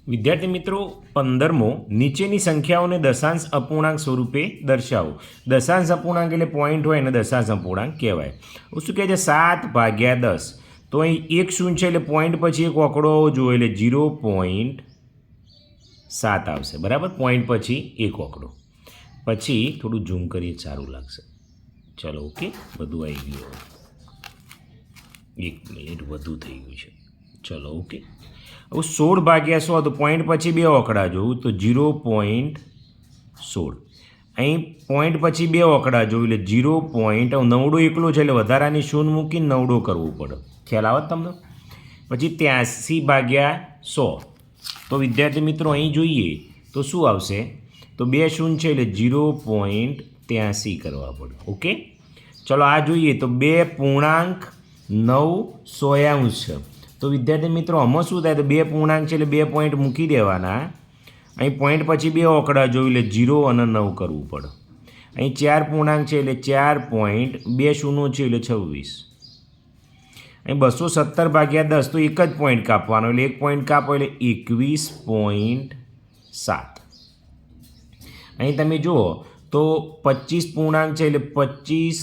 વિદ્યાર્થી મિત્રો 15મો નીચેની સંખ્યાઓને દશાંશ અપૂર્ણાંક સ્વરૂપે દર્શાવો. દશાંશ અપૂર્ણાંક એટલે પોઈન્ટ હોય ને દશાંશ અપૂર્ણાંક કહેવાય. શું કહે છે 7/10. તો અહીં એક શૂન્ય છે એટલે પોઈન્ટ પછી એક આંકડો જોઈએ એટલે 0.7 આવશે. બરાબર, પોઈન્ટ પછી એક આંકડો. પછી થોડું ઝૂમ કરીએ સારું લાગશે. ચલો ઓકે, બધું આવી ગયું. 1 મિનિટ વધુ થઈ ગયું છે. ચલો ઓકે. હવે 16/100 તો પોઈન્ટ પછી બે આંકડા જોઉં તો 0.16. અહીં પોઈન્ટ પછી બે આંકડા જોયું એટલે 0. એકલો છે એટલે વધારાની શૂન્ય મૂકીને 9 કરવું પડે. ખ્યાલ આવે તમને? પછી 83/100 તો વિદ્યાર્થી મિત્રો અહીં જોઈએ તો શું આવશે? તો બે શૂન્ય છે એટલે 0.83 કરવા પડે. ઓકે, ચલો આ જોઈએ તો 2.9 છે. તો વિદ્યાર્થી મિત્રો આમાં શું થાય? તો 2 પૂર્ણાંક છે એટલે 2 પોઈન્ટ મૂકી દેવાના. અહીં પોઈન્ટ પછી બે આંકડા જોયું એટલે 0 અને 9 કરવું પડે. અહીં 4 પૂર્ણાંક છે એટલે 4 પોઈન્ટ, 2 શૂન્ય છે એટલે 26. અહીં 217/10 તો એક જ પોઈન્ટ કાપવાનો એટલે 1 પોઈન્ટ કાપો એટલે 21.7. અહીં તમે જુઓ તો 25 પૂર્ણાંક છે એટલે 25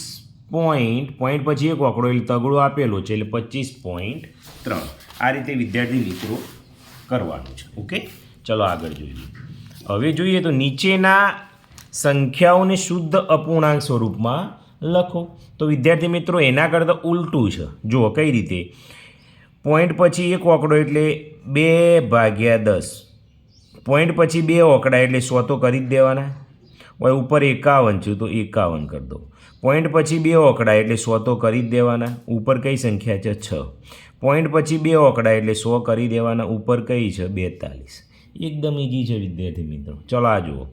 પોઈન્ટ પછી એક આંકડો એટલે તગડો આપેલો છે એટલે 25.3. આ રીતે વિદ્યાર્થી મિત્રો કરવાનું છે. ઓકે, ચલો આગળ જોઈએ. હવે જોઈએ તો નીચેના સંખ્યાઓને શુદ્ધ અપૂર્ણાંક સ્વરૂપમાં લખો. તો વિદ્યાર્થી મિત્રો એના કરતાં ઉલટું છે. જુઓ કઈ રીતે? પોઈન્ટ પછી એક આંકડો એટલે 2/10. પોઈન્ટ પછી બે આંકડા એટલે 100 તો કરી જ દેવાના. હોય ઉપર 51 છે તો 51 કરી દો. પોઈન્ટ પછી બે આંકડા એટલે 100 તો કરી જ દેવાના. ઉપર કઈ સંખ્યા છે? 6. પોઈન્ટ પછી બે આંકડા એટલે 100 કરી દેવાના. ઉપર કઈ છે? 42. એકદમ ઇઝી છે વિદ્યાર્થી મિત્રો. ચલો આ જુઓ.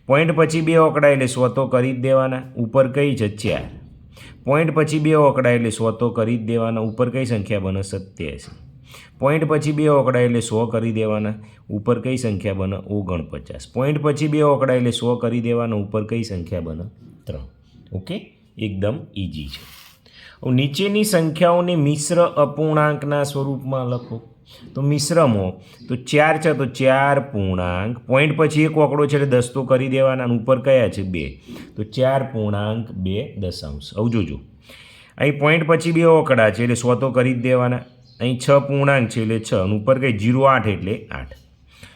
પોઈન્ટ પછી બે આંકડા એટલે 100 તો કરી જ દેવાના. ઉપર કઈ છે? 4. પોઈન્ટ પછી બે આંકડા એટલે 100 તો કરી જ દેવાના. ઉપર કઈ સંખ્યા બને? 87. પોઈન્ટ પછી બે આંકડા એટલે 100 કરી દેવાના. ઉપર કઈ સંખ્યા બને? 49. પોઈન્ટ પછી બે આંકડા એટલે 100 કરી દેવાના. ઉપર કઈ સંખ્યા બને? 3. ઓકે, એકદમ ઇઝી છે. નીચેની સંખ્યાઓને મિશ્ર અપૂર્ણાંકના સ્વરૂપમાં લખો. તો મિશ્રમાં તો 4 છે તો 4 પૂર્ણાંક, પોઈન્ટ પછી એક આંકડો છે એટલે 10 તો કરી દેવાના. ઉપર કયા છે? 2. તો 4.2. આવું જોજો. અહીં પોઈન્ટ પછી બે આંકડા છે એટલે 100 તો કરી જ દેવાના. અહીં 6 પૂર્ણાંક છે એટલે 6 અને ઉપર કઈ 0.8 એટલે 8.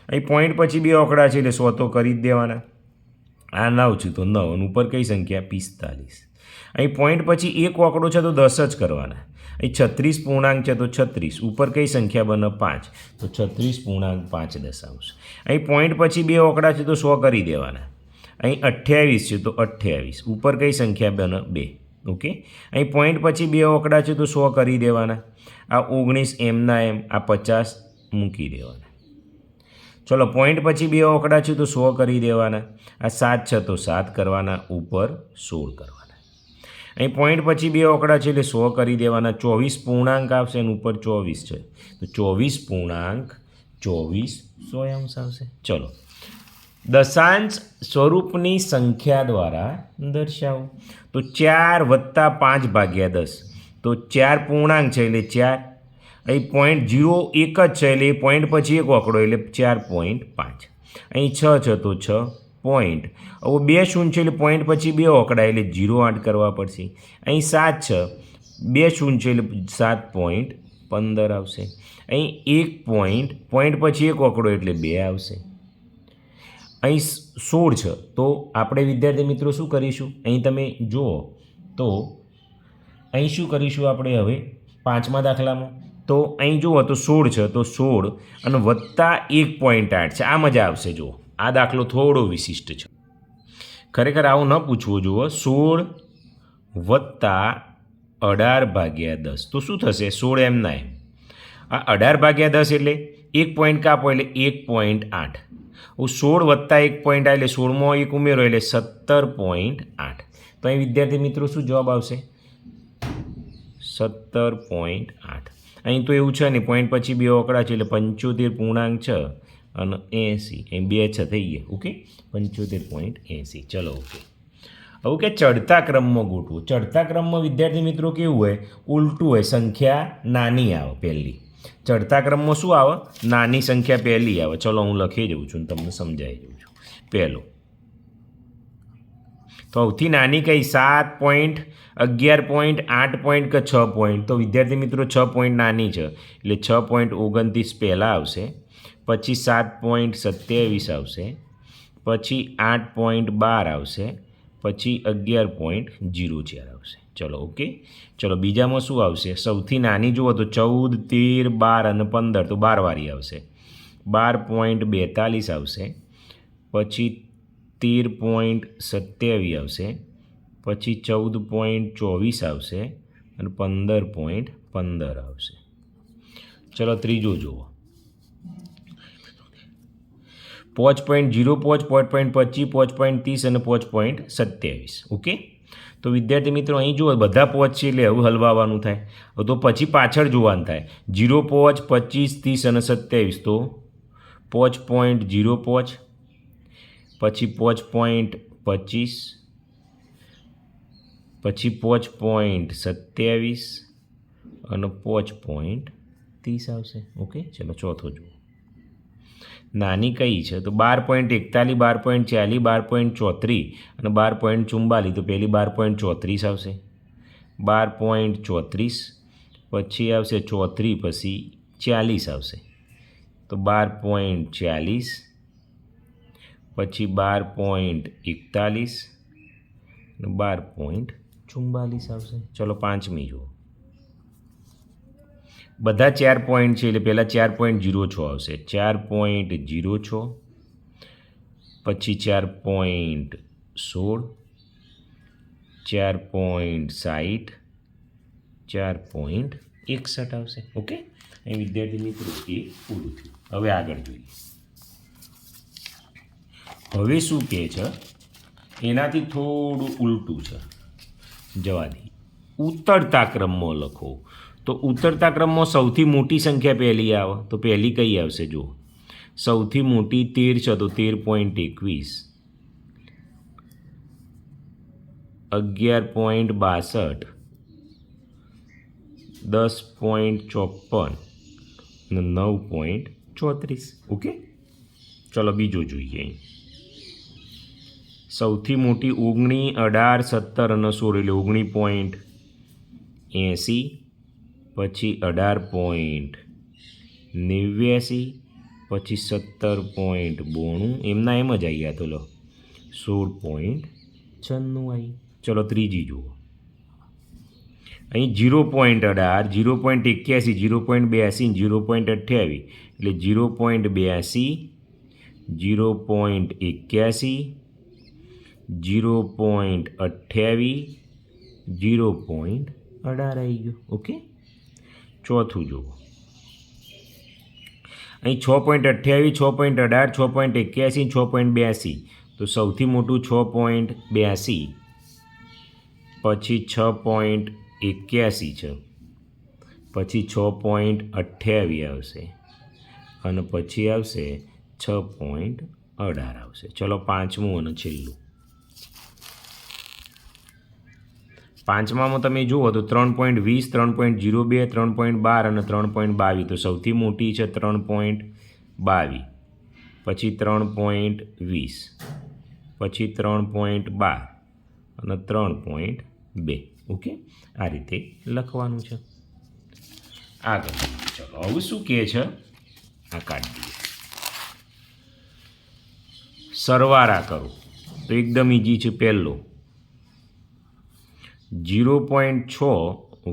અહીં પોઈન્ટ પછી બે આંકડા છે એટલે 100 તો કરી જ દેવાના. આ 9 છે તો 9 અને ઉપર કઈ સંખ્યા? 45. અહીં પોઈન્ટ પછી એક આંકડો છે તો 10 જ કરવાના. અહીં 36 પૂર્ણાંક છે તો 36. ઉપર કઈ સંખ્યા બને? 5. તો 36.5. અહીં પોઈન્ટ પછી બે આંકડા છે તો 100 કરી દેવાના. અહીં 28 છે તો 28. ઉપર કઈ સંખ્યા બને? 2. ઓકે, અહીં પોઈન્ટ પછી બે આંકડા છે તો 100 કરી દેવાના. આ 19 એમના એમ, આ 50 મૂકી દેવાના. ચલો પોઈન્ટ પછી બે આંકડા છે તો 100 કરી દેવાના. આ 7 છે તો 7 કરવાના. ઉપર 16 કરવાના. અહીં પોઈન્ટ પછી બે આંકડા છે એટલે 100 કરી દેવાના. 24 પૂર્ણાંક આવશે અને ઉપર 24 છે તો 24.24 આવશે. ચલો દશાંશ સ્વરૂપની સંખ્યા દ્વારા દર્શાવો. તો 4 + 5/10. તો 4 પૂર્ણાંક છે એટલે 4. અહીં પોઈન્ટ 0 એક જ છે એટલે પોઈન્ટ પછી એક આંકડો એટલે 4.5. અહીં 6 છે તો 6 પોઈન્ટ. હવે બે શૂન્ય છે એટલે પોઈન્ટ પછી બે આંકડા એટલે 0.8 કરવા પડશે. અહીં 7 છે, બે શૂન્ય છે એટલે 7.15 આવશે. અહીં 1 પોઈન્ટ પછી એક આંકડો એટલે 2 આવશે. અહીં 16 છે તો આપણે વિદ્યાર્થી મિત્રો શું કરીશું? અહીં તમે જુઓ તો અહીં શું કરીશું આપણે હવે 5મા દાખલામાં? તો અહીં જુઓ તો 16 છે તો 16 અને વત્તા 1.8 છે. આ મજા આવશે. જુઓ આ દાખલો થોડો વિશિષ્ટ છે. ખરેખર આવું ન પૂછવું જુઓ. 16 + 18/10 તો શું થશે? 16 એમના એમ. આ 18/10 એટલે 1 પોઈન્ટ કાપો એટલે 1.8. 16 + 1.8 એટલે 16માં 1 ઉમેરો એટલે 17.8. તો અહીં વિદ્યાર્થી મિત્રો શું જવાબ આવશે? 17.8. અહીં તો એવું છે ને પોઈન્ટ પછી બે આંકડા છે એટલે 75 પૂર્ણાંક છે અને 80. અહીં 2 છે થઈ ગયા. ઓકે, 75.80. ચલો ઓકે. હવે કે ચડતા ક્રમમાં ગોઠવો. ચડતા ક્રમમાં વિદ્યાર્થી મિત્રો કેવું હોય? ઉલટું હોય. સંખ્યા નાની આવે પહેલી. ચડતા ક્રમમાં શું આવે? નાની સંખ્યા પહેલી આવે. ચલો હું લખી દઉં છું, તમને સમજાવી દઉં છું. પહેલો સૌથી નાની કઈ? 7 પોઈન્ટ, 11 પોઈન્ટ, 8 પોઈન્ટ કે 6 પોઈન્ટ? તો વિદ્યાર્થી મિત્રો 6 પોઈન્ટ નાની છે એટલે 6.29 પહેલાં આવશે. પછી 7.27 આવશે. પછી 8.12 આવશે. પછી 11.04 આવશે. ચલો ઓકે. ચલો બીજામાં શું આવશે? સૌથી નાની જુઓ તો 14, 13, 12 અને 15, તો 12 વાળી આવશે. 12.42 આવશે. પછી 13.27 આવશે. પછી 14.24 આવશે અને 15.15 આવશે. ચલો ત્રીજું જુઓ. 5.05, 5.25, 5.30 અને 5.27. ઓકે. તો વિદ્યાર્થી મિત્રો અહીં જુઓ બધા પોચ છે એટલે એવું હલવાવાનું થાય. તો પછી પાછળ જોવાનું થાય. 0, 5, 25, 30 અને 27. તો 5.05, પછી 5.25, પછી 5.27 અને 5.30 આવશે. ઓકે. ચલો ચોથો જુઓ. નાની કઈ છે? તો 12.41, 12.40, 12.34 અને 12.44. તો પહેલી 12.34 આવશે. 12.34 પછી આવશે 34, પછી 40 આવશે. તો 12.40 પછી 12.41 અને 12.44 આવશે. ચલો પાંચમી જુઓ. બધા 4 પોઈન્ટ છે એટલે પહેલાં 4.06 આવશે. 4.06 પછી 4.16, 4.60, 4.61 આવશે. ઓકે. અહીં વિદ્યાર્થી મિત્રો એ પૂરું થયું. હવે આગળ જોઈએ. હવે શું કહે છે? એનાથી થોડું ઉલટું છે. જવા દે. ઉતરતા ક્રમમાં લખો. તો ઉતરતા ક્રમમાં સૌથી મોટી સંખ્યા પહેલી આવે. તો પહેલી કઈ આવશે? જુઓ સૌથી મોટી 13 છે તો 13.21, 11.62, 10.54 અને 9.34. ઓકે. ચલો બીજું જોઈએ. સૌથી મોટી 19, 18, 17 અને 16 એટલે 19.80, પછી 18.89, પછી 17.92, એમના એમ જ આવી ગયા. તો લો 16.96 આવી. ચલો ત્રીજી જુઓ. અહીં 0.18, 0.81, 0.82, 0.28 એટલે 0.82, 0.81, 0.28, 0.18 આવી ગયો. ઓકે. ચોથું જુઓ. અહીં 6.28, 6.18, 6.81, 6.82. તો સૌથી મોટું 6.82, પછી 6.81 છે, પછી 6.28 આવશે અને પછી આવશે 6.18 આવશે. ચલો પાંચમું અને છેલ્લું. પાંચમામાં તમે જુઓ તો 3.20, 3.02, 3.12 અને 3.22. તો સૌથી મોટી છે 3.22, પછી 3.20, પછી 3.12 અને 3.2. ઓકે. આ રીતે લખવાનું છે. આગળ ચલો હવે શું કહે છે? આ કાઢી દઈએ. સરવાળા કરો તો એકદમ ઈજી છે. પહેલો 0.6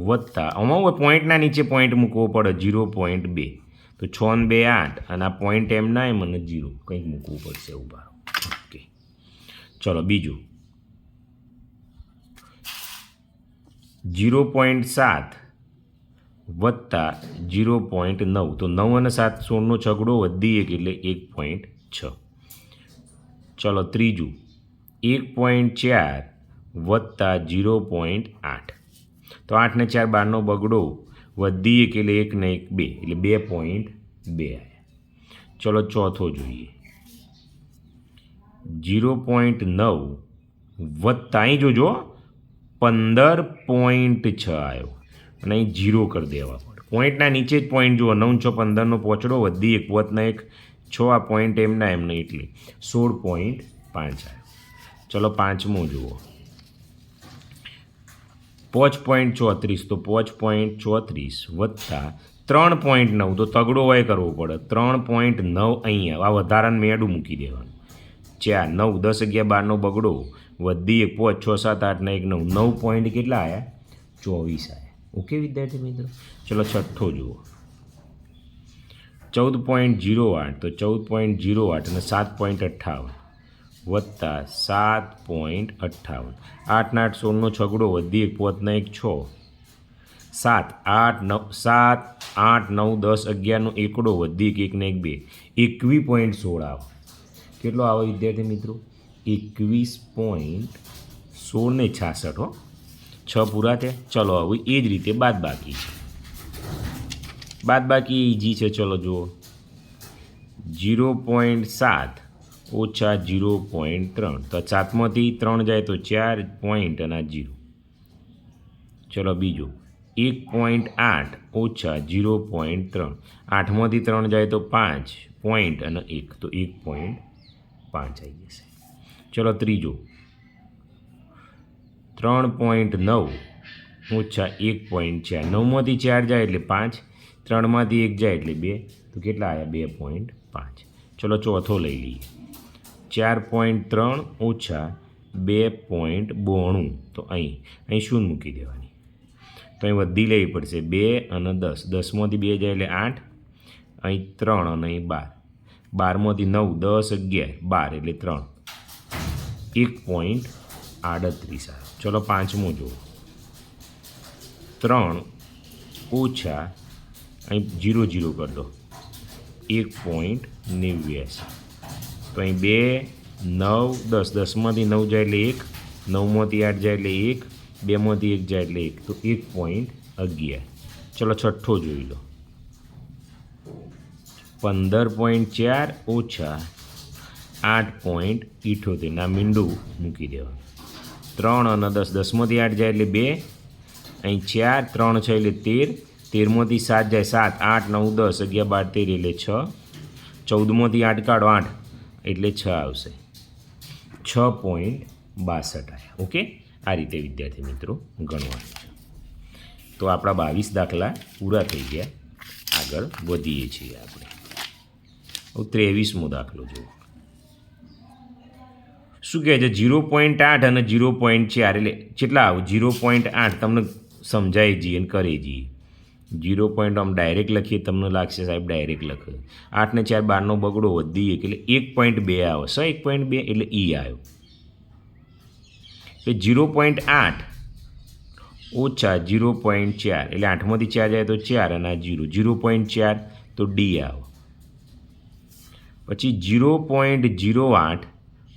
વત્તા, આમાં પોઈન્ટના નીચે પોઈન્ટ મૂકવો પડે. 0.2 તો 6 ને 2 8 અને આ પોઈન્ટ એમ ના એમ મને 0 કંઈક મૂકવું પડશે. ઉભા. ઓકે. ચલો બીજું 0.7 વત્તા 0.9. તો 9 અને 7 16નો છગડો વધી 1 એટલે 1.6. ચલો ત્રીજું 1.4 વત્તા 0.8. તો 8 ને 4 12નો બગડો વધી 1 એટલે 1 ને 1 2 એટલે 2.2 આવ્યા. ચલો ચોથો જોઈએ. 0.9 વત્તા અહીં જોજો 15.6 આવ્યો અને અહીં 0 કરી દેવા પડે. પોઈન્ટના નીચે જ પોઈન્ટ જુઓ 9 6 15નો પોચડો વધી 1 પોતના 1 6 આ પોઈન્ટ એમના એમને એટલે 16.5 આવ્યો. ચલો પાંચમું જુઓ 5.34 તો 5.34 વત્તા 3.9 તો તગડો હોય કરવો પડે 3.9 અહીંયા આ વધારાને મેડું મૂકી દેવાનું 4 9 10 11 12નો બગડો વધી 1 5 6 7 8 ને 1 9 9 પોઈન્ટ કેટલા આવ્યા 24 આવ્યા. ઓકે વિદ્યાર્થી મિત્રો. ચલો છઠ્ઠો જુઓ 14.08 તો 14.08 અને 7.58 વત્તા 7.58 8 8 16નો છગડો વધી 1 પોતના 1 6 7 8 9 7 8 9 10 11નો એકડો વધી 1 ને 1 2 21.16 આવે. કેટલો આવે વિદ્યાર્થી મિત્રો 21.16 ને 66 હો 6 પૂરા થયા. ચલો હવે એ જ રીતે બાદબાકી છે. બાદબાકી ઈજી છે. ચલો જુઓ 0.7 ઓછા 0.3 તો 7માંથી 3 જાય તો 4 પોઈન્ટ અને 0. ચલો બીજું 1.8 ઓછા 0.3 8માંથી 3 જાય તો 5 પોઈન્ટ અને 1 તો 1.5 આવી જશે. ચલો ત્રીજો 3.9 ઓછા 1.4 9માંથી 4 જાય એટલે 5 3માંથી 1 જાય એટલે 2 તો કેટલા આવ્યા 2.5. ચલો ચોથો લઈ લઈએ 4.3 ઓછા 2.92 તો અહીં શું મૂકી દેવાની તો અહીં વધી લેવી પડશે 2 અને 10 10માંથી 2 જાય એટલે 8 અહીં 3 અને અહીં 12 12માંથી 9 10 11 12 એટલે 3 1.38. ચલો પાંચમું જુઓ 3 ઓછા અહીં 0 0 કરી દો 1.89 તો અહીં 2 9 10 10માંથી 9 જાય એટલે 1 9માંથી 8 જાય એટલે 1 2માંથી 1 જાય એટલે 1 તો 1.11. ચલો છઠ્ઠો જોઈ લો 15.4 ઓછા 8.78 ના મીંડું મૂકી દેવાનું 3 અને 10 10માંથી 8 જાય એટલે 2 અહીં 4 3 છે એટલે 13 13માંથી 7 જાય 7 8 9 10 11 12 13 એટલે 6 14માંથી 8 કાઢો 8 એટલે 6 આવશે 6.62 આવ્યા. ઓકે આ રીતે વિદ્યાર્થી મિત્રો ગણવાનું છે. તો આપણા 22 દાખલા પૂરા થઈ ગયા. આગળ વધીએ છીએ આપણે. હવે 23મો દાખલો જુઓ શું કહે છે 0.8 અને 0.4 એટલે કેટલા આવું 0.8 તમને સમજાય જઈએ અને કરે જઈએ 0. આમ ડાયરેક્ટ લખીએ તમને લાગશે સાહેબ ડાયરેક્ટ લખે 8 ને 4 12નો બગડો વધી એટલે 1.2 આવે 1.2 એટલે ઈ આવ્યો એટલે 0.8 ઓછા 0.4 એટલે 8માંથી 4 જાય તો 4 અને આ 0 0.4 તો ડી આવે પછી 0.08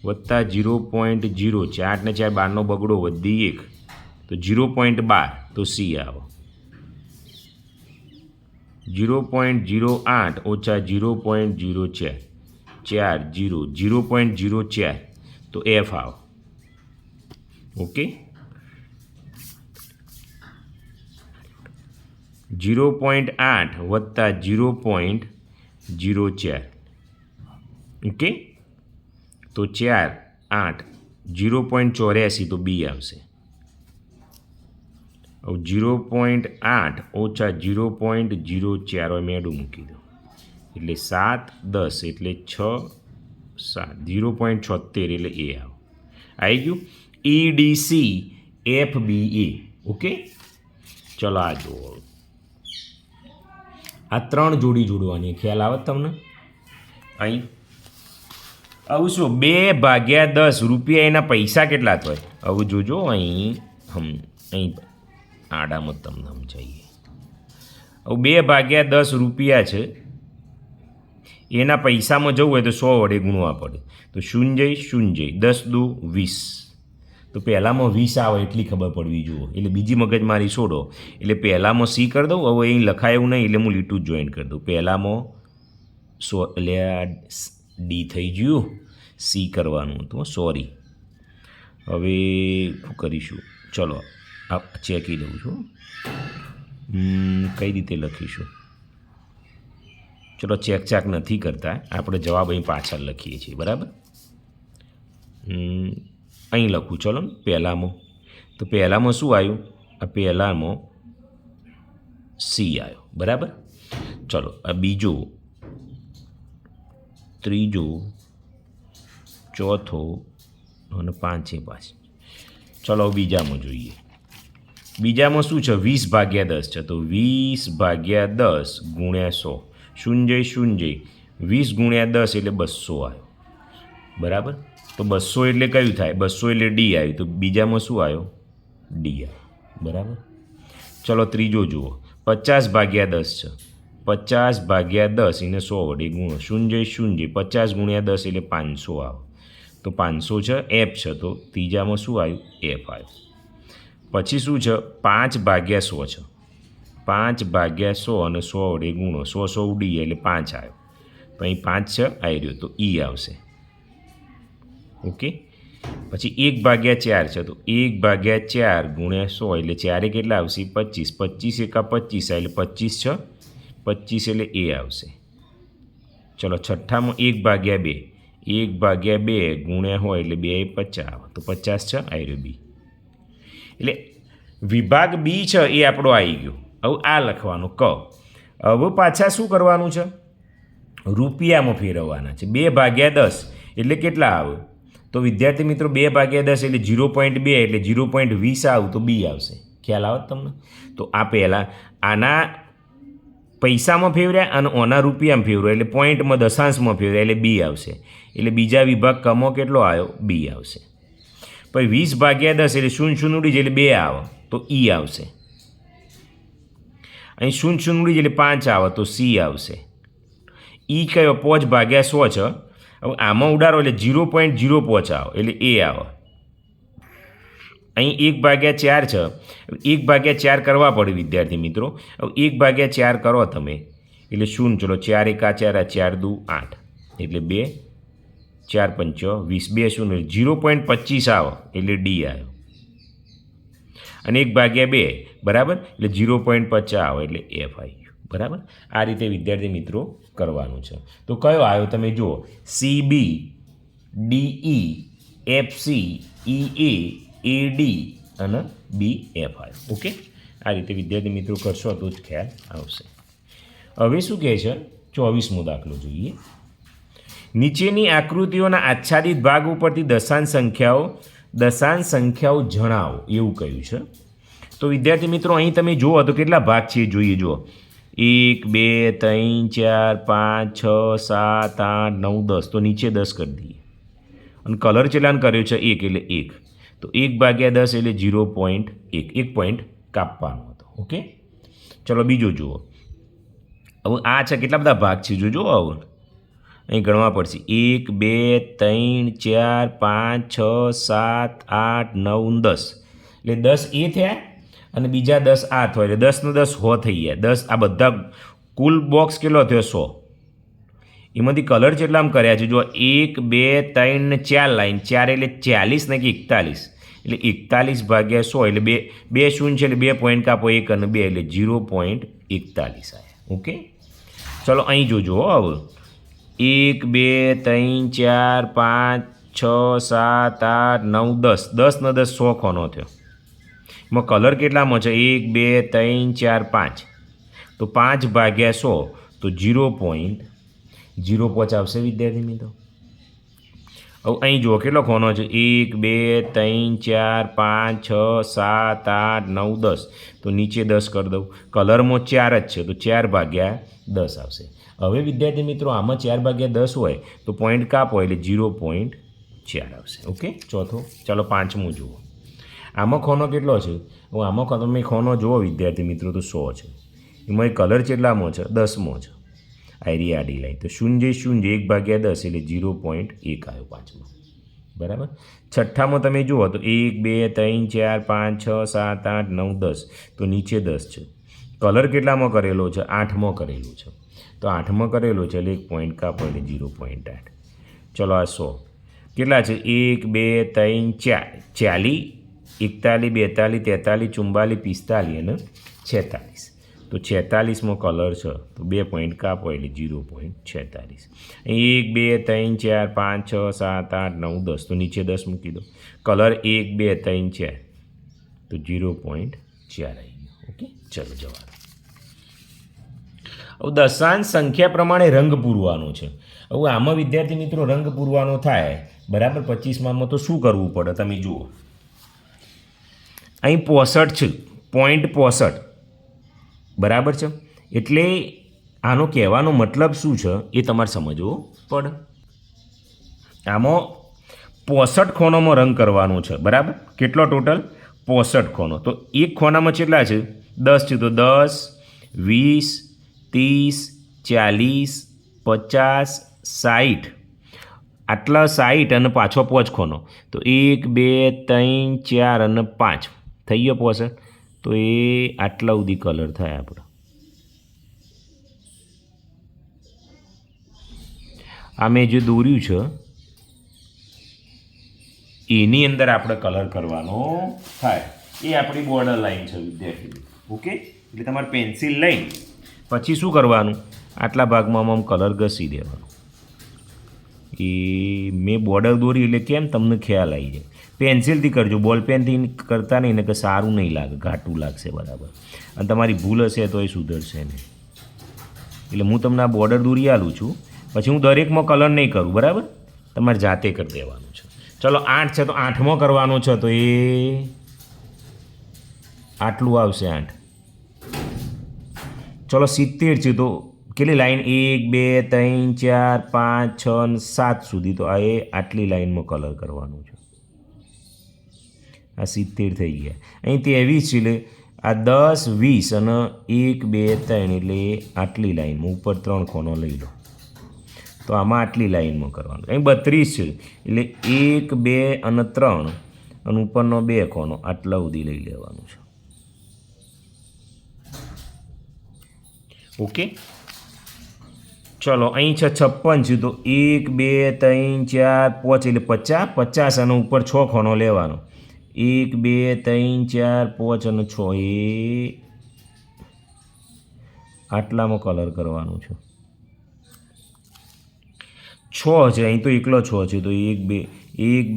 વત્તા 0.04 8 ને 4 12નો બગડો વધી 1 તો 0.12 તો સી આવે 0.08 ઓછા 0.04 4 0 0.04 તો એફ આવે. ઓકે 0.8 વત્તા 0.04 ઓકે તો 4 8 0.84 તો બી આવશે. હવે 0.8 ઓછા 0.04 મેડું મૂકી દો એટલે 7 10 એટલે 6 7 0.76 એટલે એ આવો આવી ગયું EDC FBA. ઓકે ચલો આ જુઓ આ 3 જોડી જોડવાની ખ્યાલ આવે તમને અહીં આવું શું 2/10 રૂપિયા એના પૈસા કેટલા થાય આવું જોજો અહીં અહીં આડામાં તમને સમજાવીએ હવે 2/10 રૂપિયા છે એના પૈસામાં જવું હોય તો 100 વડે ગુણવા પડે તો 0 0 10 દુ 20 તો પહેલાંમાં 20 આવે એટલી ખબર પડવી જુઓ એટલે બીજી મગજમારી છોડો એટલે પહેલાંમાં સી કરી દઉં હવે અહીં લખાય એવું નહીં એટલે હું લીટું જ જોઈન્ટ કરી દઉં પહેલાંમાં 100 એટલે આ ડી થઈ ગયું સી કરવાનું હતું સોરી હવે શું કરીશું ચલો આ ચેકી દઉં છું કઈ રીતે લખીશું? ચલો ચેક નથી કરતા, આપણે જવાબ અહીં પાછળ લખીએ છીએ, બરાબર. અહીં લખું, ચલો ને પહેલાંમાં. તો પહેલાંમાં શું આવ્યું? આ પહેલાંમાં સી આવ્યો, બરાબર. ચલો આ બીજો, ત્રીજો, ચોથો અને પાંચે પાછ. ચલો બીજામાં જોઈએ. બીજામાં શું છે? 20/10 છે. તો 20/10 ગુણ્યા 100. શૂન્ય શૂન્ય 20 × 10 એટલે 200 આવ્યો, બરાબર. તો 200 એટલે કયું થાય? 200 એટલે ડી આવ્યું. તો બીજામાં શું આવ્યો? ડી આવ્યો, બરાબર. ચલો ત્રીજો જુઓ. 50/10 છે. 50/10 એને 100 વડે ગુણો. શૂન્ય શૂન્ય 50 × 10 એટલે 500 આવે. તો 500 છે, એફ છે. તો ત્રીજામાં શું આવ્યું? એફ આવ્યું. પછી શું છે? 5/100 છે. 5/100 અને 100 વડે ગુણો. 100 ઉડી એટલે 5 આવ્યો. તો અહીં 5 છે, આવી રહ્યો. તો ઈ આવશે. ઓકે. પછી 1/4 છે. તો 1/4 ગુણ્યા 100 એટલે 4 કેટલા આવશે? 25. 25 એકા 25 એટલે 25 છે. 25 એટલે એ આવશે. ચલો છઠ્ઠામાં 1/2. 1/2 ગુણ્યા હોય એટલે 2 × 50 આવે. તો 50 છે, આવી રહ્યો બી. એટલે વિભાગ બી છે એ આપણો આવી ગયો. હવે આ લખવાનું ક. હવે પાછા શું કરવાનું છે? રૂપિયામાં ફેરવવાના છે. 2/10 એટલે કેટલા આવે? તો વિદ્યાર્થી મિત્રો 2/10 એટલે 0.2 એટલે 0.20 આવું તો બી આવશે. ખ્યાલ આવે તમને? તો આ પહેલાં આના પૈસામાં ફેરવ્યા અને ઓના રૂપિયામાં ફેરવ્યા એટલે પોઈન્ટમાં દશાંશમાં ફેરવ્યા એટલે બી આવશે. એટલે બીજા વિભાગ કમો કેટલો આવ્યો? બી આવશે. પછી 20/10 એટલે 0 ઉડી જાય એટલે 2 આવે તો ઈ આવશે. અહીં 0 ઉડી જાય એટલે 5 આવે તો સી આવશે. ઈ કયો? 5/100 છે. હવે આમાં ઉડાડો એટલે 0.05 આવે એટલે એ આવે. અહીં 1/4 છે. 1/4 કરવા પડે વિદ્યાર્થી મિત્રો. હવે 1/4 કરો તમે એટલે 0. ચલો 4 × 4 4 × 2 = 8 એટલે 2 4 × 5 = 20. 2 0 0.25 આવે એટલે ડી આવ્યો. અને 1/2 બરાબર એટલે 0.50 આવે એટલે એફ આવી ગયું, બરાબર. આ રીતે વિદ્યાર્થી મિત્રો કરવાનું છે. તો કયો આવ્યો તમે જુઓ? CB DE FC EA AD અને BF આવ્યો. ઓકે. આ રીતે વિદ્યાર્થી મિત્રો કરશો તો જ ખ્યાલ આવશે. હવે શું કહે છે? 24મો દાખલો જોઈએ. નીચેની આકૃતિઓના આચ્છાદિત ભાગ ઉપરથી દશાંશ સંખ્યાઓ જણાવો એવું કહ્યું છે. તો વિદ્યાર્થી મિત્રો અહીં તમે જુઓ તો કેટલા ભાગ છે એ જોઈએ. જુઓ 1 2 3 4 5 6 7 8 9 10. તો નીચે 10 કરી દઈએ. અને કલર ચલાન કર્યો છે 1 એટલે 1. તો 1/10 એટલે 0.1. 1 પોઈન્ટ કાપવાનો હતો. ઓકે. ચલો બીજો જુઓ. હવે આ છે કેટલા બધા ભાગ છે જોજો. હવે અહીં ગણવા પડશે. 1 2 3 4 5 6 7 8 9 10. એટલે 10 એ થયા અને બીજા 10 આ થયો એટલે 10 ને 10 100 થઈ ગયા. 10 આ બધા કુલ બોક્સ કેટલો થયો? 100. એમાંથી કલર કેટલા આમ કર્યા છે? જો 1 2 3 ને 4 લાઈન. 4 એટલે 40 ને 41 એટલે 41/100 એટલે 2 શૂન્ય છે એટલે 2 પોઈન્ટ કાપો 1 અને 2 એટલે 0.41 આવ્યા. ઓકે. ચલો અહીં જોજો હવે 1 2 3 4 5 6 7 8 9 10. 10 ને 10 100 ખોનો થયો. એમાં કલર કેટલામાં છે? 1 2 3 4 5. તો 5/100 તો 0.05 આવશે વિદ્યાર્થી મિત્રો. હવે અહીં જુઓ કેટલો ખોનો છે? 1 2 3 4 5 6 7 8 9 10. તો નીચે 10 કરી દઉં. કલરમાં 4 જ છે તો 4/10 આવશે. હવે વિદ્યાર્થી મિત્રો આમાં 4/10 હોય તો પોઈન્ટ કાપો એટલે 0.4 આવશે. ઓકે. ચોથો. ચાલો પાંચમું જુઓ. આમાં ખોનો કેટલો છે? હું આમાં તમે ખોનો જુઓ વિદ્યાર્થી મિત્રો તો 100 છે. એમાં કલર કેટલામાં છે? 10મો છે. આઈરી આડી લાઈન. તો 0 0 1/10 એટલે 0.1 આવ્યો પાંચમાં, બરાબર. છઠ્ઠામાં તમે જુઓ તો 1 2 3 4 5 6 7 8 9 10. તો નીચે 10 છે. કલર કેટલામાં કરેલો છે? 8માં કરેલો છે. તો 8માં કરેલો છે એટલે 1 પોઈન્ટ કાપો એટલે 0.8. ચલો આ 100 કેટલા છે? 1 2 3 4 40 41 42 43 44 45 અને 46. તો 46માં કલર છે તો 2 પોઈન્ટ કાપો એટલે 0.46. અહીં 1 2 3 4 5 6 7 8 9 10 તો નીચે 10 મૂકી દો. કલર 1 2 3 4 તો 0.4 આવી ગયો. ઓકે, ચલો જવાબ. હવે દશાંશ સંખ્યા પ્રમાણે રંગ પૂરવાનો છે. હવે આમાં વિદ્યાર્થી મિત્રો રંગ પૂરવાનો થાય બરાબર 25માં તો શું કરવું પડે તમે જુઓ. અહીં 65 છે, 0.65 બરાબર છે. એટલે આનો કહેવાનો મતલબ શું છે એ તમારે સમજવો પડે. આમાં 65 ખૂણામાં રંગ કરવાનો છે બરાબર. કેટલો ટોટલ 65 ખૂણો. તો એક ખૂણામાં કેટલા છે 10 છે તો 10 20 30 40 50 60 આટલા 60 અને પાછો 5 ખૂણો તો 1 2 3 4 અને 5 થઈ ગયો 65. તો એ આટલા સુધી કલર થાય આપણો. આ મેં જે દોર્યું છે એની અંદર આપણે કલર કરવાનો થાય. એ આપણી બોર્ડર લાઈન છે વિદ્યાર્થી. ઓકે, એટલે તમારે પેન્સિલ લઈને પછી શું કરવાનું આટલા ભાગમાં આમ કલર ઘસી દેવાનો. એ મેં બોર્ડર દોરી એટલે કેમ તમને ખ્યાલ આવી જાય. પેન્સિલથી કરજો, બોલ પેનથી કરતા નહીં ને કે સારું નહીં લાગે, ઘાટું લાગશે બરાબર. અને તમારી ભૂલ હશે તો એ સુધરશે નહીં. એટલે હું તમને આ બોર્ડર દોરી આલું છું, પછી હું દરેકમાં કલર નહીં કરું બરાબર, તમારે જાતે કરી દેવાનું છે. ચલો 8 છે તો 8માં કરવાનો છે તો એ આટલું આવશે 8. ચલો 70 છે તો કેટલી લાઈન 1 2 3 4 5 6 અને 7 સુધી તો આ એ આટલી લાઈનમાં કલર કરવાનું છે. આ 70 થઈ ગયા. અહીં 23 છે એટલે આ 10 20 અને 1 2 3 એટલે આટલી લાઈનમાં ઉપર 3 ખૂણો લઈ લો તો આમાં આટલી લાઈનમાં કરવાનું. અહીં 32 છે એટલે 1 2 અને 3 અને ઉપરનો 2 ખૂણો આટલા સુધી લઈ લેવાનું છે. ઓકે, ચલો અહીં છે 56 છે તો 1 2 3 4 5 એટલે 50 50 અને ઉપર 6 ખૂણો લેવાનો. 1 2 3 4 5 અને 6 એ આટલામાં કલર કરવાનું છે. 6 છે અહીં તો એકલો 6 છે તો 1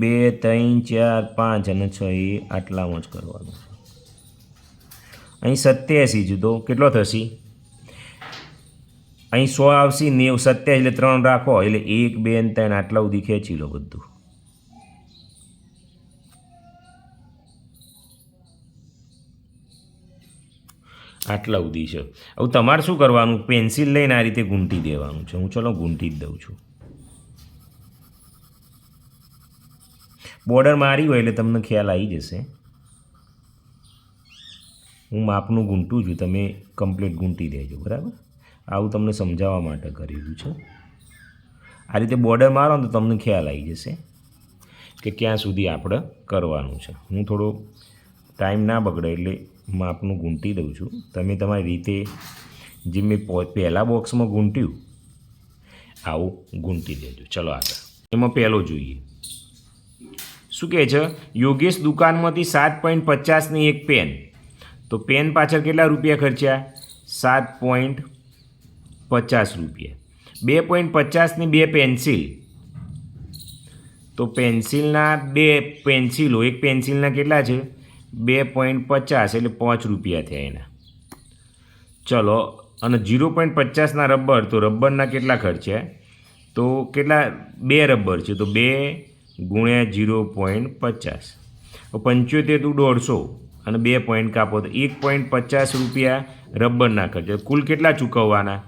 2 3 4 5 અને 6 એ આટલામાં જ કરવાનું છે. અહીં 87 છે તો કેટલો થશે અહીં 100 આવશે 90 87 એટલે 3 રાખો એટલે 1 2 અને 3 આટલા સુધી ખેંચી લો બધું. આટલા સુધી છે. હવે તમારે શું કરવાનું પેન્સિલ લઈને આ રીતે ગૂંટી દેવાનું છે. હું ચલો ગૂંટી જ દઉં છું. બોર્ડર મારી હોય એટલે તમને ખ્યાલ આવી જશે. હું માપનું ગૂંટું છું, તમે કમ્પ્લીટ ગૂંટી દેજો બરાબર. આવું તમને સમજાવવા માટે કરેલું છે. આ રીતે બોર્ડર મારો ને તો તમને ખ્યાલ આવી જશે કે ક્યાં સુધી આપણે કરવાનું છે. હું થોડો ટાઈમ ના બગડે એટલે માપનું ગૂંટી દઉં છું. તમે તમારી રીતે જે મેં પહેલાં બોક્સમાં ગૂંટ્યું આવું ગૂંટી દેજો. ચલો આગળ. એમાં પહેલો જોઈએ શું કહે છે યોગેશ દુકાનમાંથી 7.50ની એક પેન. તો પેન પાછળ કેટલા રૂપિયા ખર્ચ્યા 7.50 રૂપિયા. 2.50ની 2 પેન્સિલ. તો પેન્સિલના 2 પેન્સિલો, એક પેન્સિલના કેટલા છે 2.50 એટલે 5 રૂપિયા થયા એના. ચલો અને 0.50ના રબર. તો રબરના કેટલા ખર્ચ્યા તો કેટલા 2 રબર છે તો 2 ગુણ્યા 0.50 75 તું 150 અને 2 પોઈન્ટ કાપો તો 1.50 રૂપિયા રબરના ખર્ચા. કુલ કેટલા ચૂકવવાના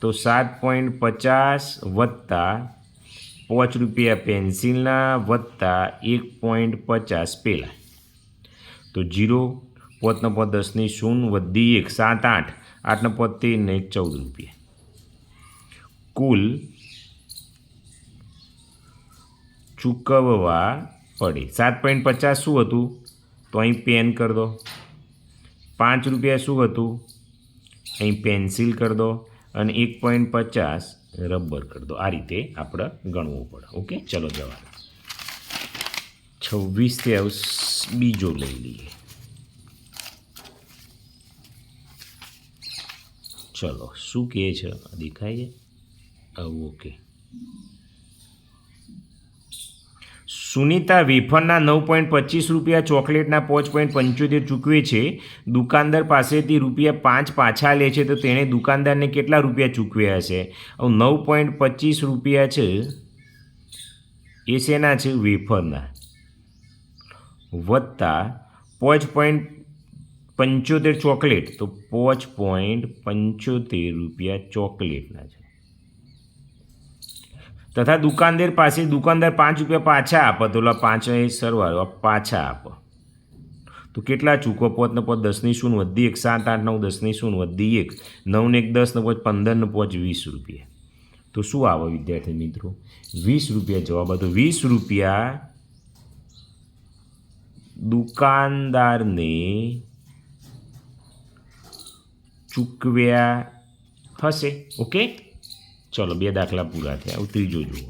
તો 7.50 વત્તા 5 રૂપિયા પેન્સિલના વત્તા 1.50 પેલા. તો 0 5 5 10 0 વધી 1 7 8 8 5 13 14 રૂપિયા. કુલ ચૂકવવા પડે 7.50 શું હતું તો અહીં પેન કરી દો. 5 રૂપિયા શું હતું અહીં પેન્સિલ કરી દો અને 1.50 રબર કરી દો. આ રીતે આપણે ગણવું પડે. ઓકે, ચલો જવાબ 26 થી બીજો લઈ લઈએ. ચલો શું કહે છે દેખાય છે ઓકે. સુનિતા વેફરના 9.25 રૂપિયા, ચોકલેટના 5.75 ચૂકવે છે. દુકાનદાર પાસેથી ₹5 પાછા લે છે, તો તેણે દુકાનદારને કેટલા રૂપિયા ચૂકવ્યા હશે? હવે 9.25 રૂપિયા છે એ શેના છે? વેફરના, વત્તા 5.75 ચોકલેટ, તો 5.75 રૂપિયા ચોકલેટના છે. તથા દુકાનદાર પાસે દુકાનદાર ₹5 પાછા આપે, તો 5 સરવાળો પાછા આપે, તો કેટલા ચૂકો? 5 ને 5 10 ની શૂન વધી 1, 7 8 9 10 ની શૂન વધી 1, 9 ને 1 10 ને 5 15 ને 5 20 રૂપિયા. તો શું આવે વિદ્યાર્થી મિત્રો? 20 રૂપિયા જવાબ હતો. 20 રૂપિયા દુકાનદારને ચૂકવ્યા હશે. ઓકે, ચલો 2 દાખલા પૂરા થયા. હવે ત્રીજો જુઓ.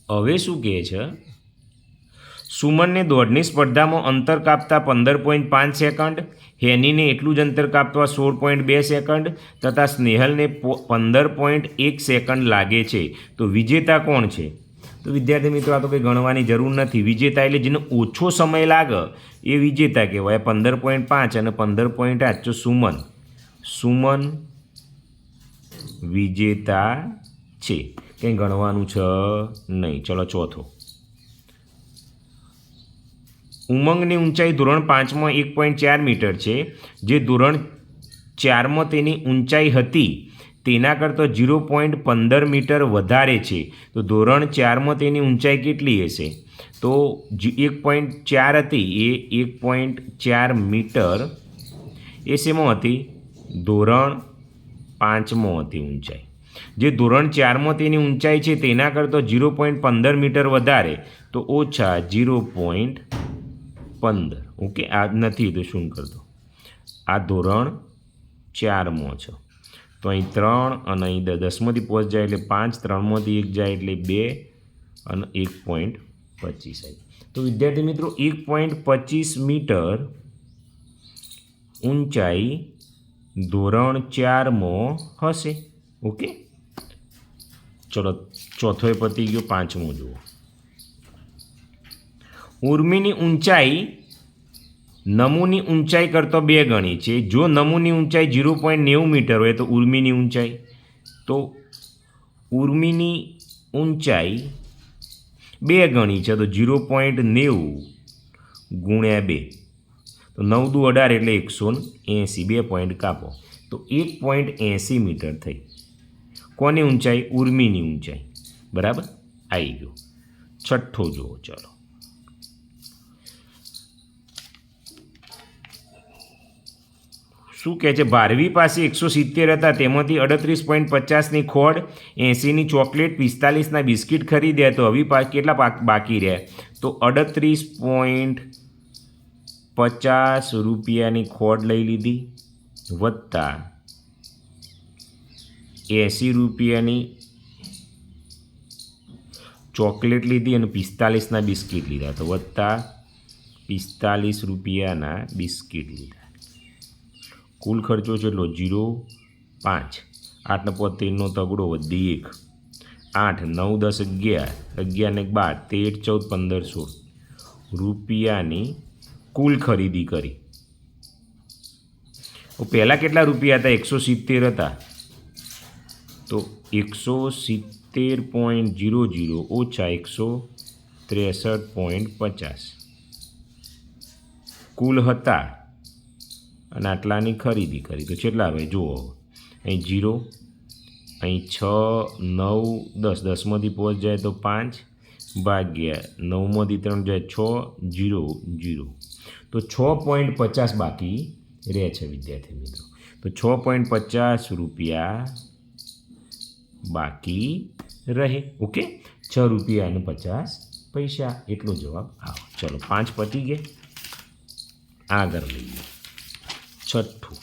હવે શું કહે છે? સુમનને દોડની સ્પર્ધામાં અંતર કાપતા 15.5 સેકન્ડ, હેનીને એટલું જ અંતર કાપવા 16.2 સેકન્ડ તથા સ્નેહલને 15.1 સેકન્ડ લાગે છે. તો વિજેતા કોણ છે? તો વિદ્યાર્થી મિત્રો આ તો કંઈ ગણવાની જરૂર નથી. વિજેતા એટલે જેને ઓછો સમય લાગે એ વિજેતા કહેવાય. 15.5 અને 15.8 તો સુમન વિજેતા છે. કંઈ ગણવાનું છે નહીં. ચલો ચોથો. ઉમંગની ઊંચાઈ ધોરણ 5માં 1.4 મીટર છે, જે ધોરણ 4માં તેની ઊંચાઈ હતી તેના કરતાં 0.15 મીટર વધારે છે. તો ધોરણ 4માં તેની ઊંચાઈ કેટલી હશે? તો 1.4 હતી એ 1.4 મીટર એ શેમાં હતી? ધોરણ 5માં હતી ઊંચાઈ. જે ધોરણ 4માં તેની ઊંચાઈ છે તેના કરતાં 0.15 મીટર વધારે, તો ઓછા 0.15. ઓકે, આ નથી તો શું કરતો? આ ધોરણ 4માં છે, તો અહીં 3 અને અહીં 10માંથી 5 જાય એટલે 5, 3માંથી 1 જાય એટલે 2 અને 1.25 આવી. તો વિદ્યાર્થી મિત્રો 1.25 મીટર ઊંચાઈ ધોરણ 4માં હશે. ઓકે, ચલો ચોથોએ પતી ગયો. 5મો જુઓ. ઉર્મિની ઊંચાઈ નમૂની ઊંચાઈ કરતો 2 ગણી છે. જો નમૂની ઊંચાઈ 0.90 મીટર હોય તો ઉર્મિની ઊંચાઈ, તો ઉર્મિની ઊંચાઈ 2 ગણી છે, તો 0.90 ગુણ્યા 2, તો 9 દુ 18 એટલે 180. 2 પોઈન્ટ કાપો તો 1.80 મીટર થઈ. કોની ઊંચાઈ? ઉર્મિની ઊંચાઈ. બરાબર, આવી ગયો. છઠ્ઠો જુઓ. ચલો શું કહે છે? ભારવી પાસે 170 હતા, તેમાંથી 38.50ની ખોડ, 80ની ચોકલેટ, 45ના બિસ્કિટ ખરીદ્યા. તો હવે કેટલા બાકી રહ્યા? તો 38.50 રૂપિયાની ખોડ લઈ લીધી, વત્તા 80 રૂપિયાની ચોકલેટ લીધી અને 45ના બિસ્કિટ લીધા, તો વત્તા 45 રૂપિયાના બિસ્કિટ લીધા. કુલ ખર્ચો છે એટલો 0.5. 8 ને 5 13નો તગડો વધી 1, 8 9 10 11 11 ને 12 13 14 15 16 રૂપિયાની કુલ ખરીદી કરી. પહેલાં કેટલા રૂપિયા હતા? 170 હતા, તો 170.00 ઓછા 163.50 કુલ હતા અને આટલાની ખરીદી કરી. તો કેટલા આવે જુઓ. અહીં 0, અહીં 6 9 10, 10માંથી 5 જાય તો 5 ભાગ્યા 9માંથી 3 જાય 6 0 0, તો 6.50 બાકી રહે છે વિદ્યાર્થી મિત્રો. તો 6.50 રૂપિયા બાકી રહે. ઓકે, 6 રૂપિયા અને 50 પૈસા એટલો જવાબ આવો. ચલો 5 પતી ગયા. આગળ લઈએ. છઠ્ઠું.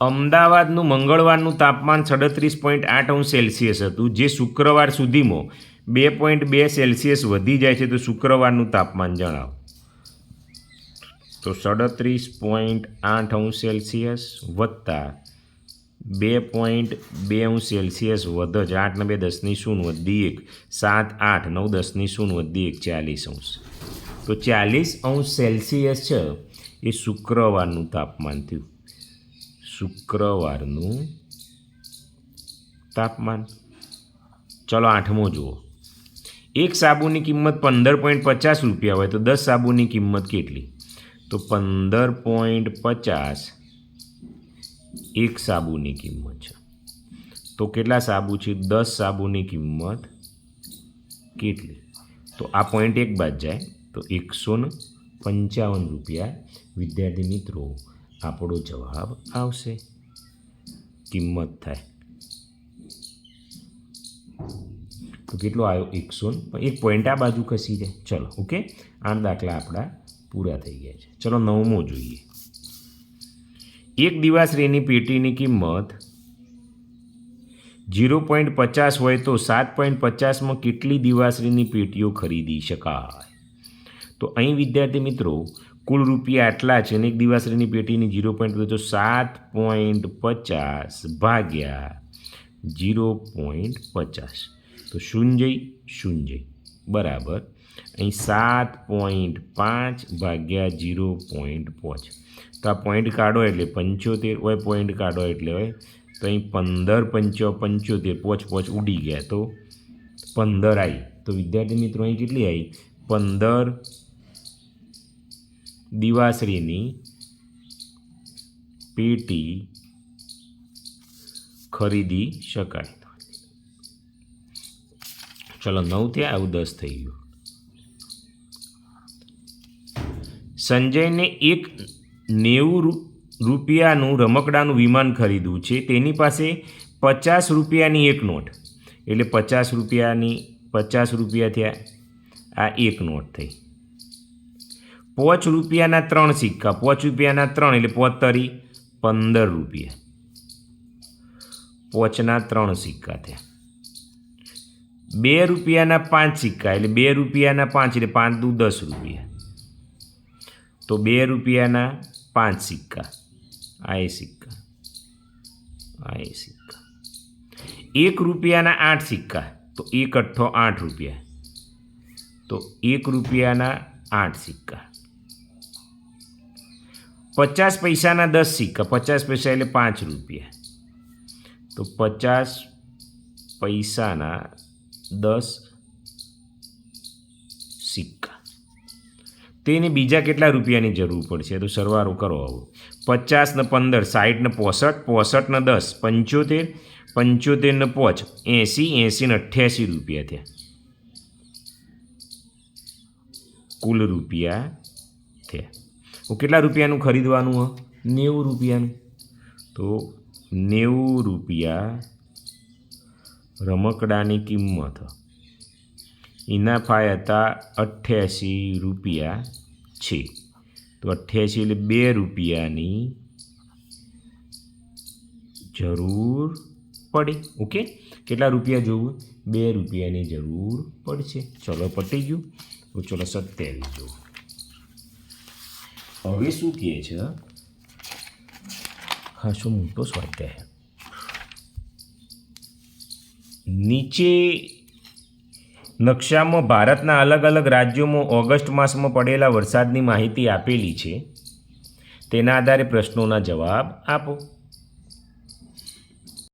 અમદાવાદનું મંગળવારનું તાપમાન 37.8 અંશ સેલ્સિયસ હતું, જે શુક્રવાર સુધીમાં 2.2 સેલ્સિયસ વધી જાય છે તો શુક્રવારનું તાપમાન જણાવો. તો 37.8 સેલ્સિયસ વત્તા 2.2 સેલ્સિયસ વધે છે. 8 ને 2 10 ની 0 વધી 1 7 8 9 10 ની 0 વધી 1 40 તો 40 સેલ્સિયસ છે એ શુક્રવારનું તાપમાન થયું. શુક્રવારનું તાપમાન. ચલો 8મો જુઓ. એક સાબુની કિંમત 15.50 રૂપિયા હોય તો 10 સાબુની કિંમત કેટલી? તો 15.50 એક સાબુની કિંમત છે. તો કેટલા સાબુ છે? 10 સાબુની કિંમત કેટલી? તો આ પોઈન્ટ એક બાદ જાય તો 155 રૂપિયા. વિદ્યાર્થી મિત્રો આપણો જવાબ આવશે. કિંમત થાય તો કેટલો આવ્યો? 100. એક પોઈન્ટ આ બાજુ ખસી જાય. ચલો ઓકે, 8 દાખલા આપણા પૂરા થઈ ગયા છે. ચલો 9મો જોઈએ. એક દિવાશ્રીની પેટીની કિંમત 0.50 હોય તો 7.50માં કેટલી દિવાશ્રીની પેટીઓ ખરીદી શકાય? તો અહીં વિદ્યાર્થી મિત્રો કુલ રૂપિયા આટલા છે અને એક દિવાશ્રીની પેટીની 0.50 તો 7.50 ભાગ્યા 0.50 તો શૂન્ય બરાબર અહીં 7.5 ભાગ્યા 0.5 તો આ પોઈન્ટ કાઢો એટલે 75 હોય, પોઈન્ટ કાઢો એટલે હોય તો અહીં 15 75 પોચ ઉડી ગયા તો 15 આવી. તો વિદ્યાર્થી મિત્રો અહીં કેટલી આવી? 15 દિવાશ્રીની પેટી ખરીદી શકાય. ચલો 9 થયા, આવું 10 થઈ ગયું. સંજયને એક 90 રૂપિયાનું રમકડાનું વિમાન ખરીદવું છે. તેની પાસે 50 રૂપિયાની એક નોટ, એટલે 50 રૂપિયા થયા. આ એક નોટ થઈ. 5 રૂપિયાના 3 સિક્કા, 5 રૂપિયાના 3 એટલે 5 તરી 15 રૂપિયા. 5ના 3 સિક્કા થયા. 2 રૂપિયાના 5 સિક્કા એટલે 2 રૂપિયાના 5 એટલે 5 દુ 10 રૂપિયા. તો 2 રૂપિયાના 5 સિક્કા, આ એ સિક્કા, આ એ સિક્કા. 1 રૂપિયાના 8 સિક્કા તો 1 અઠ્ઠો 8 રૂપિયા. તો 1 રૂપિયાના 8 સિક્કા. 50 પૈસાના 10 સિક્કા, 50 પૈસા એટલે 5 રૂપિયા. તો 50 પૈસાના 10 સિક્કા. તેને બીજા કેટલા રૂપિયાની જરૂર પડશે? તો સરવાળો કરો આવો. 50 ને 15 60 ને 65 65 ને 10 75 75 ને 5 80 80 ને 88 રૂપિયા થયા. કુલ રૂપિયા થયા. કેટલા રૂપિયાનું ખરીદવાનું? 90 રૂપિયાનું. તો 90 રૂપિયા રમકડાની કિંમત. એના ફાય હતા 88 રૂપિયા છે. તો 88 એટલે 2 રૂપિયાની જરૂર પડે. ઓકે, કેટલા રૂપિયા જોવું? 2 રૂપિયાની જરૂર પડશે. ચલો પટી ગયું. તો ચલો 27 જોવું. હવે શું કહે છે? ખાસો મોટો સ્વાધ્યાય. નીચે નકશામાં ભારતના અલગ અલગ રાજ્યોમાં ઓગસ્ટ માસમાં પડેલા વરસાદની માહિતી આપેલી છે. તેના આધારે પ્રશ્નોના જવાબ આપો.